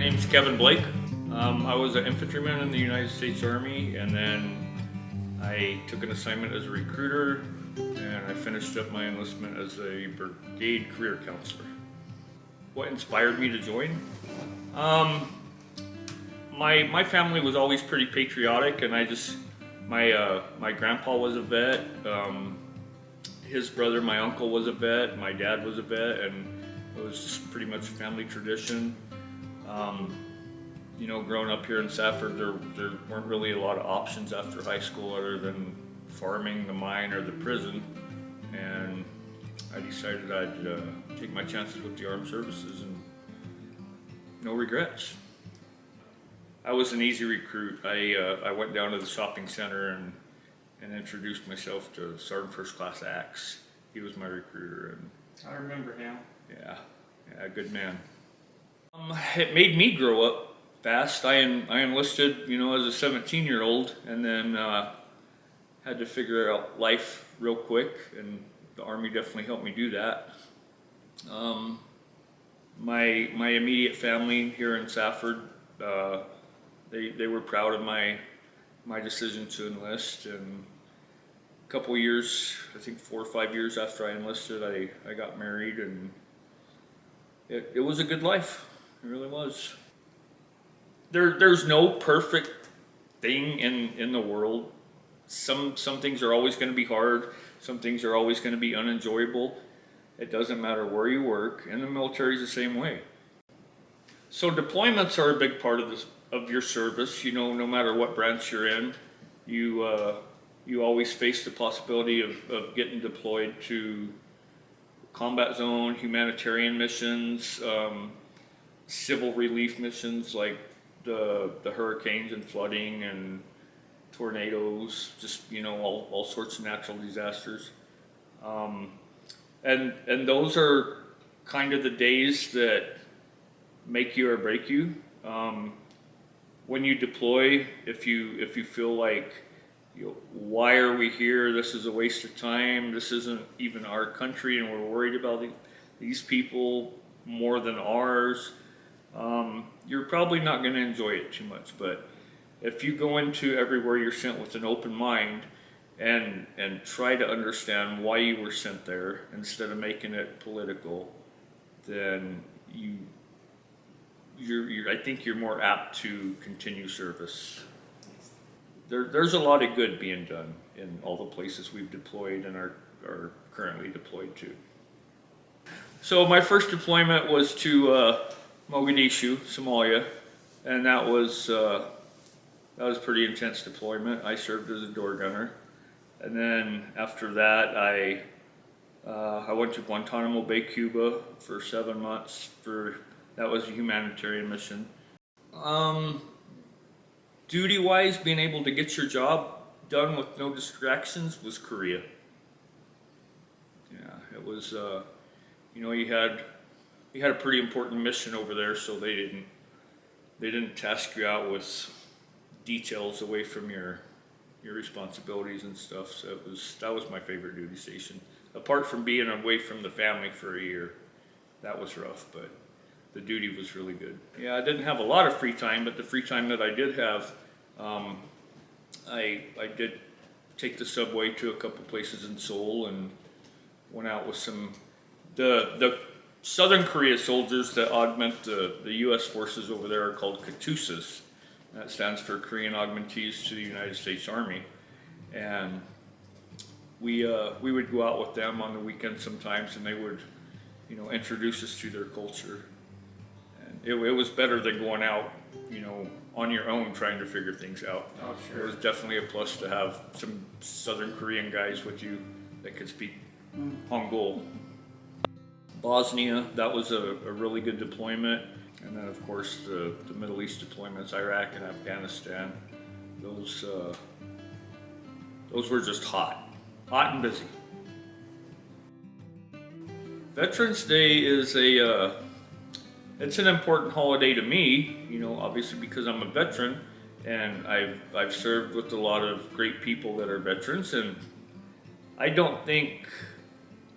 name's Kevin Blake. I was an infantryman in the United States Army, and then I took an assignment as a recruiter, and I finished up my enlistment as a brigade career counselor. What inspired me to join? My family was always pretty patriotic, and my grandpa was a vet. His brother, my uncle, was a vet. My dad was a vet, and it was just pretty much family tradition. Growing up here in Safford, there weren't really a lot of options after high school other than farming, the mine, or the prison. And I decided I'd take my chances with the armed services, and no regrets. I was an easy recruit. I went down to the shopping center and introduced myself to Sergeant First Class Axe. He was my recruiter, and I remember him. yeah, good man. It made me grow up fast. I enlisted, as a 17-year-old, and then had to figure out life real quick, and the Army definitely helped me do that. My immediate family here in Safford, they were proud of my decision to enlist, and a couple years, I think 4 or 5 years after I enlisted, I got married, and it was a good life. It really was. There's no perfect thing in the world. Some things are always going to be hard. Some things are always going to be unenjoyable. It doesn't matter where you work, and the military is the same way. So deployments are a big part of your service. No matter what branch you're in, you always face the possibility of getting deployed to combat zone, humanitarian missions, civil relief missions like the hurricanes and flooding and tornadoes, just all sorts of natural disasters, and those are kind of the days that make you or break you. When you deploy, if you feel like, why are we here? This is a waste of time. This isn't even our country, and we're worried about these people more than ours. You're probably not going to enjoy it too much. But if you go into everywhere you're sent with an open mind and try to understand why you were sent there instead of making it political, then I think you're more apt to continue service. There's a lot of good being done in all the places we've deployed and are currently deployed to. So my first deployment was to Mogadishu, Somalia, and that was a pretty intense deployment. I served as a door gunner, and then after that I went to Guantanamo Bay, Cuba for 7 months. That was a humanitarian mission. Duty-wise, being able to get your job done with no distractions was Korea. Yeah, it was. You had a pretty important mission over there, so they didn't task you out with details away from your responsibilities and stuff. So that was my favorite duty station. Apart from being away from the family for a year, that was rough, but the duty was really good. Yeah, I didn't have a lot of free time, but the free time that I did have, I did take the subway to a couple places in Seoul and went out with the Southern Korea soldiers that augment the U.S. forces over there are called KATUSAs. That stands for Korean Augmentees to the United States Army. And we would go out with them on the weekend sometimes, and they would, introduce us to their culture. And it was better than going out, on your own trying to figure things out. Oh, sure. It was definitely a plus to have some Southern Korean guys with you that could speak Hangul. Bosnia, that was a really good deployment. And then, of course, the Middle East deployments, Iraq and Afghanistan, those were just hot and busy. Veterans Day is it's an important holiday to me, obviously because I'm a veteran, and I've served with a lot of great people that are veterans, and I don't think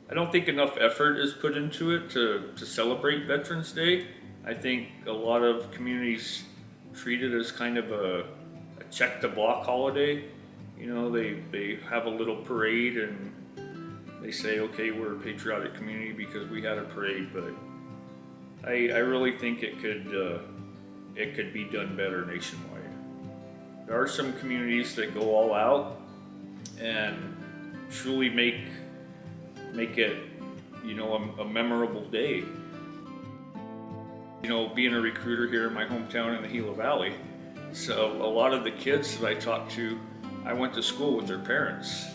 enough effort is put into it to celebrate Veterans Day. I think a lot of communities treat it as kind of a check the block holiday. You know, they have a little parade and they say, okay, we're a patriotic community because we had a parade, but I really think it could be done better nationwide. There are some communities that go all out and truly make it, you know, a memorable day. You know, being a recruiter here in my hometown in the Gila Valley, so a lot of the kids that I talked to, I went to school with their parents,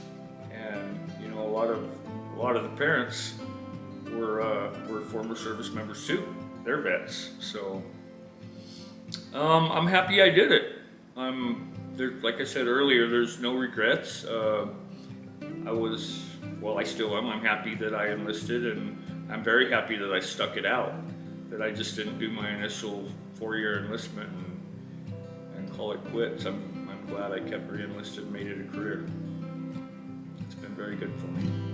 and you know, a lot of the parents were former service members too. They're vets, so I'm happy I did it. Like I said earlier, there's no regrets. I still am. I'm happy that I enlisted, and I'm very happy that I stuck it out. That I just didn't do my initial 4-year enlistment and call it quits. I'm glad I kept re-enlisted and made it a career. It's been very good for me.